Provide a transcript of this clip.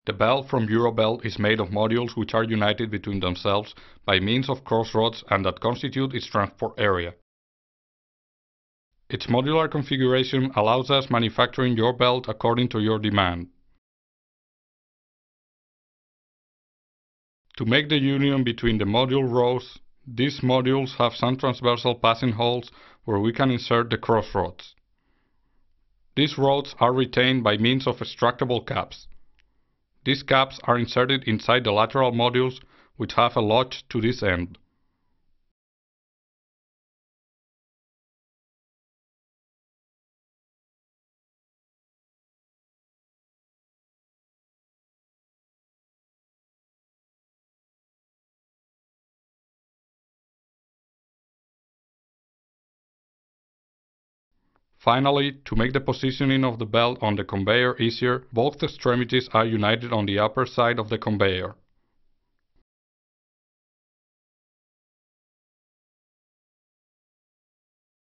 The belt from Eurobelt is made of modules which are united between themselves by means of crossroads and that constitute its transport area. Its modular configuration allows us manufacturing your belt according to your demand. To make the union between the module rows, these modules have some transversal passing holes where we can insert the crossroads. These rods are retained by means of extractable caps. These caps are inserted inside the lateral modules, which have a latch to this end. Finally, to make the positioning of the belt on the conveyor easier, both extremities are united on the upper side of the conveyor.